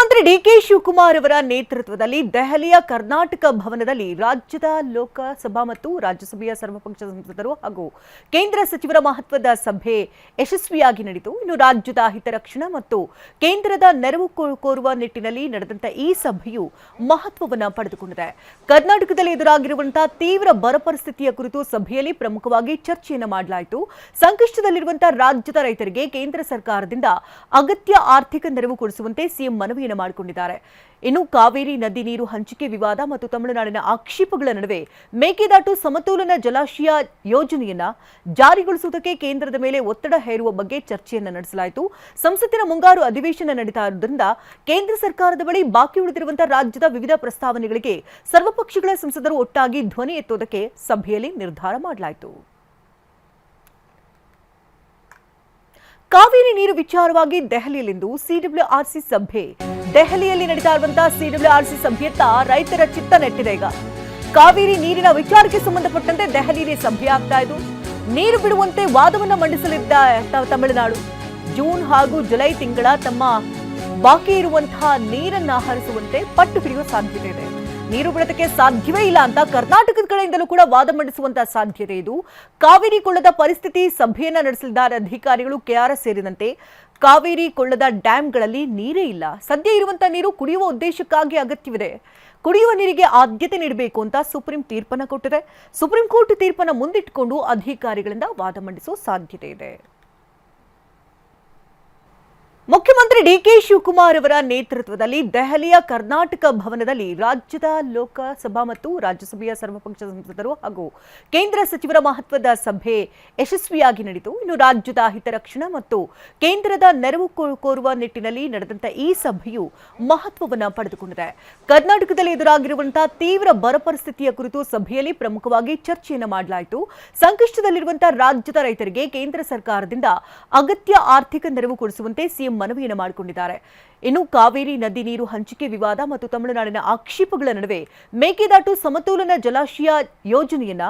ಮುಖ್ಯಮಂತ್ರಿ ಡಿಕೆ ಶಿವಕುಮಾರ್ ಅವರ ನೇತೃತ್ವದಲ್ಲಿ ದೆಹಲಿಯ ಕರ್ನಾಟಕ ಭವನದಲ್ಲಿ ರಾಜ್ಯದ ಲೋಕಸಭಾ ಮತ್ತು ರಾಜ್ಯಸಭೆಯ ಸರ್ವಪಕ್ಷ ಸಂಸದರು ಹಾಗೂ ಕೇಂದ್ರ ಸಚಿವರ ಮಹತ್ವದ ಸಭೆ ಯಶಸ್ವಿಯಾಗಿ ನಡೆಯಿತು. ಇನ್ನು ರಾಜ್ಯದ ಹಿತರಕ್ಷಣೆ ಮತ್ತು ಕೇಂದ್ರದ ನೆರವು ಕೋರುವ ನಿಟ್ಟಿನಲ್ಲಿ ನಡೆದಂತ ಈ ಸಭೆಯು ಮಹತ್ವವನ್ನು ಪಡೆದುಕೊಂಡಿದೆ. ಕರ್ನಾಟಕದಲ್ಲಿ ಎದುರಾಗಿರುವಂತಹ ತೀವ್ರ ಬರ ಪರಿಸ್ಥಿತಿಯ ಕುರಿತು ಸಭೆಯಲ್ಲಿ ಪ್ರಮುಖವಾಗಿ ಚರ್ಚೆಯನ್ನು ಮಾಡಲಾಯಿತು. ಸಂಕಷ್ಟದಲ್ಲಿರುವಂತಹ ರಾಜ್ಯದ ರೈತರಿಗೆ ಕೇಂದ್ರ ಸರ್ಕಾರದಿಂದ ಅಗತ್ಯ ಆರ್ಥಿಕ ನೆರವು ಕೊಡಿಸುವಂತೆ ಸಿಎಂ ಮನವಿಯನ್ನು ಮಾಡಿಕೊಂಡಿದ್ದಾರೆ. ಇನ್ನು ಕಾವೇರಿ ನದಿ ನೀರು ಹಂಚಿಕೆ ವಿವಾದ ಮತ್ತು ತಮಿಳುನಾಡಿನ ಆಕ್ಷೇಪಗಳ ನಡುವೆ ಮೇಕೆದಾಟು ಸಮತೋಲನ ಜಲಾಶಯ ಯೋಜನೆಯನ್ನ ಜಾರಿಗೊಳಿಸುವುದಕ್ಕೆ ಕೇಂದ್ರದ ಮೇಲೆ ಒತ್ತಡ ಹೇರುವ ಬಗ್ಗೆ ಚರ್ಚೆಯನ್ನು ನಡೆಸಲಾಯಿತು. ಸಂಸತ್ತಿನ ಮುಂಗಾರು ಅಧಿವೇಶನ ನಡೀತಾ ಇರುವುದರಿಂದ ಕೇಂದ್ರ ಸರ್ಕಾರದ ಬಳಿ ಬಾಕಿ ಉಳಿದಿರುವಂತಹ ರಾಜ್ಯದ ವಿವಿಧ ಪ್ರಸ್ತಾವನೆಗಳಿಗೆ ಸರ್ವಪಕ್ಷಗಳ ಸಂಸದರು ಒಟ್ಟಾಗಿ ಧ್ವನಿ ಎತ್ತುವುದಕ್ಕೆ ಸಭೆಯಲ್ಲಿ ನಿರ್ಧಾರ ಮಾಡಲಾಯಿತು. ಕಾವೇರಿ ನೀರು ವಿಚಾರವಾಗಿ ದೆಹಲಿಯಲ್ಲಿಂದು ಸಿಡಬ್ಲ್ಯೂಆರ್ಸಿ ಸಭೆ. ದೆಹಲಿಯಲ್ಲಿ ನಡೀತಾ ಇರುವಂತಹ ಸಿಡಬ್ಲ್ಯೂಆರ್ಸಿ ಸಭೆಯತ್ತ ರೈತರ ಚಿತ್ತ ನೆಟ್ಟಿದೆ. ಈಗ ಕಾವೇರಿ ನೀರಿನ ವಿಚಾರಕ್ಕೆ ಸಂಬಂಧಪಟ್ಟಂತೆ ದೆಹಲಿಯಲ್ಲಿ ಸಭೆ ಆಗ್ತಾ ಇದ್ದು, ನೀರು ಬಿಡುವಂತೆ ವಾದವನ್ನು ಮಂಡಿಸಲಿದ್ದ ತಮಿಳುನಾಡು ಜೂನ್ ಹಾಗೂ ಜುಲೈ ತಿಂಗಳ ತಮ್ಮ ಬಾಕಿ ಇರುವಂತಹ ನೀರನ್ನ ಹರಿಸುವಂತೆ ಪಟ್ಟು ಹಿಡಿಯುವ ಸಾಧ್ಯತೆ ಇದೆ. ನೀರು ಬಿಡೋದಕ್ಕೆ ಸಾಧ್ಯವೇ ಇಲ್ಲ ಅಂತ ಕರ್ನಾಟಕದ ಕಡೆಯಿಂದಲೂ ಕೂಡ ವಾದ ಮಂಡಿಸುವಂತಹ ಸಾಧ್ಯತೆ ಇದು. ಕಾವೇರಿ ಕೊಳ್ಳದ ಪರಿಸ್ಥಿತಿ ಸಭೆಯನ್ನ ನಡೆಸಲಿದ್ದಾರೆ ಅಧಿಕಾರಿಗಳು. ಕೆಆರ್ಎಸ್ ಸೇರಿದಂತೆ ಕಾವೇರಿ ಕೊಳ್ಳದ ಡ್ಯಾಂಗಳಲ್ಲಿ ನೀರೇ ಇಲ್ಲ. ಸದ್ಯ ಇರುವಂತಹ ನೀರು ಕುಡಿಯುವ ಉದ್ದೇಶಕ್ಕಾಗಿ ಅಗತ್ಯವಿದೆ. ಕುಡಿಯುವ ನೀರಿಗೆ ಆದ್ಯತೆ ನೀಡಬೇಕು ಅಂತ ಸುಪ್ರೀಂ ತೀರ್ಪನ್ನು ಕೊಟ್ಟಿದೆ. ಸುಪ್ರೀಂ ಕೋರ್ಟ್ ತೀರ್ಪನ್ನು ಮುಂದಿಟ್ಟುಕೊಂಡು ಅಧಿಕಾರಿಗಳಿಂದ ವಾದ ಮಂಡಿಸುವ ಸಾಧ್ಯತೆ ಇದೆ. ಮುಖ್ಯಮಂತ್ರಿ ಡಿಕೆ ಶಿವಕುಮಾರ್ ಅವರ ನೇತೃತ್ವದಲ್ಲಿ ದೆಹಲಿಯ ಕರ್ನಾಟಕ ಭವನದಲ್ಲಿ ರಾಜ್ಯದ ಲೋಕಸಭಾ ಮತ್ತು ರಾಜ್ಯಸಭೆಯ ಸರ್ವಪಕ್ಷ ಸಂಸದರು ಹಾಗೂ ಕೇಂದ್ರ ಸಚಿವರ ಮಹತ್ವದ ಸಭೆ ಯಶಸ್ವಿಯಾಗಿ ನಡೆಯಿತು. ಇನ್ನು ರಾಜ್ಯದ ಹಿತರಕ್ಷಣೆ ಮತ್ತು ಕೇಂದ್ರದ ನೆರವು ಕೋರುವ ನಿಟ್ಟಿನಲ್ಲಿ ನಡೆದಂತ ಈ ಸಭೆಯು ಮಹತ್ವವನ್ನು ಪಡೆದುಕೊಂಡಿದೆ. ಕರ್ನಾಟಕದಲ್ಲಿ ಎದುರಾಗಿರುವಂತಹ ತೀವ್ರ ಬರ ಪರಿಸ್ಥಿತಿಯ ಕುರಿತು ಸಭೆಯಲ್ಲಿ ಪ್ರಮುಖವಾಗಿ ಚರ್ಚೆಯನ್ನು ಮಾಡಲಾಯಿತು. ಸಂಕಷ್ಟದಲ್ಲಿರುವಂತಹ ರಾಜ್ಯದ ರೈತರಿಗೆ ಕೇಂದ್ರ ಸರ್ಕಾರದಿಂದ ಅಗತ್ಯ ಆರ್ಥಿಕ ನೆರವು ಕೊಡಿಸುವಂತೆ ಸಿಎಂ ಮನವಿಯನ್ನು ಮಾಡಿಕೊಂಡಿದ್ದಾರೆ. ಇನ್ನು ಕಾವೇರಿ ನದಿ ನೀರು ಹಂಚಿಕೆ ವಿವಾದ ಮತ್ತು ತಮಿಳುನಾಡಿನ ಆಕ್ಷೇಪಗಳ ನಡುವೆ ಮೇಕೆದಾಟು ಸಮತೋಲನ ಜಲಾಶಯ ಯೋಜನೆಯನ್ನ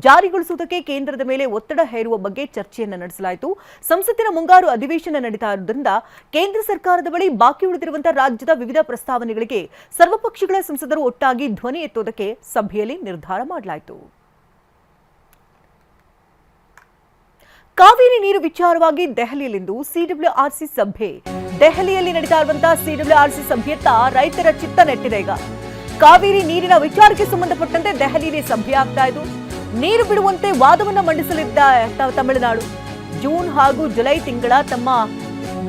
ಜಾರಿಗೊಳಿಸುವುದಕ್ಕೆ ಕೇಂದ್ರದ ಮೇಲೆ ಒತ್ತಡ ಹೇರುವ ಬಗ್ಗೆ ಚರ್ಚೆಯನ್ನು ನಡೆಸಲಾಯಿತು. ಸಂಸತ್ತಿನ ಮುಂಗಾರು ಅಧಿವೇಶನ ನಡೀತಾ ಇರುವುದರಿಂದ ಕೇಂದ್ರ ಸರ್ಕಾರದ ಬಳಿ ಬಾಕಿ ಉಳಿದಿರುವಂತಹ ರಾಜ್ಯದ ವಿವಿಧ ಪ್ರಸ್ತಾವನೆಗಳಿಗೆ ಸರ್ವಪಕ್ಷಗಳ ಸಂಸದರು ಒಟ್ಟಾಗಿ ಧ್ವನಿ ಎತ್ತುವುದಕ್ಕೆ ಸಭೆಯಲ್ಲಿ ನಿರ್ಧಾರ ಮಾಡಲಾಯಿತು. ಕಾವೇರಿ ನೀರು ವಿಚಾರವಾಗಿ ದೆಹಲಿಯಲ್ಲಿಂದು ಸಿಡಬ್ಲ್ಯೂಆರ್ಸಿ ಸಭೆ. ದೆಹಲಿಯಲ್ಲಿ ನಡೀತಾ ಇರುವಂತಹ ಸಿಡಬ್ಲ್ಯೂಆರ್ಸಿ ಸಭೆಯತ್ತ ರೈತರ ಚಿತ್ತ ನೆಟ್ಟಿದೆ. ಈಗ ಕಾವೇರಿ ನೀರಿನ ವಿಚಾರಕ್ಕೆ ಸಂಬಂಧಪಟ್ಟಂತೆ ದೆಹಲಿಯಲ್ಲಿ ಸಭೆ ಆಗ್ತಾ ಇದ್ದು, ನೀರು ಬಿಡುವಂತೆ ವಾದವನ್ನು ಮಂಡಿಸಲಿದ್ದ ತಮಿಳುನಾಡು ಜೂನ್ ಹಾಗೂ ಜುಲೈ ತಿಂಗಳ ತಮ್ಮ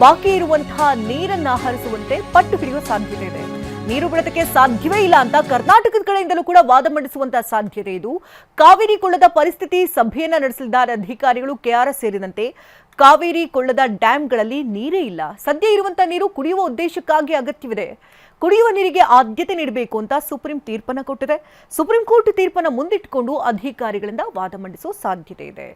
ಬಾಕಿ ಇರುವಂತಹ ನೀರನ್ನ ಹರಿಸುವಂತೆ ಪಟ್ಟು ಹಿಡಿಯುವ ಸಾಧ್ಯತೆ ಇದೆ. ನೀರು ಬಿಡೋದಕ್ಕೆ ಸಾಧ್ಯವೇ ಇಲ್ಲ ಅಂತ ಕರ್ನಾಟಕದ ಕಡೆಯಿಂದಲೂ ಕೂಡ ವಾದ ಮಂಡಿಸುವಂತಹ ಸಾಧ್ಯತೆ ಇದು. ಕಾವೇರಿ ಕೊಳ್ಳದ ಪರಿಸ್ಥಿತಿ ಸಭೆಯನ್ನ ನಡೆಸಲಿದ್ದಾರೆ ಅಧಿಕಾರಿಗಳು. ಕೆಆರ್ಎಸ್ ಸೇರಿದಂತೆ ಕಾವೇರಿ ಕೊಳ್ಳದ ಡ್ಯಾಂಗಳಲ್ಲಿ ನೀರೇ ಇಲ್ಲ. ಸದ್ಯ ಇರುವಂತಹ ನೀರು ಕುಡಿಯುವ ಉದ್ದೇಶಕ್ಕಾಗಿ ಅಗತ್ಯವಿದೆ. ಕುಡಿಯುವ ನೀರಿಗೆ ಆದ್ಯತೆ ನೀಡಬೇಕು ಅಂತ ಸುಪ್ರೀಂ ತೀರ್ಪನ್ನು ಕೊಟ್ಟಿದೆ. ಸುಪ್ರೀಂ ಕೋರ್ಟ್ ತೀರ್ಪನ್ನು ಮುಂದಿಟ್ಟುಕೊಂಡು ಅಧಿಕಾರಿಗಳಿಂದ ವಾದ ಮಂಡಿಸುವ ಸಾಧ್ಯತೆ ಇದೆ.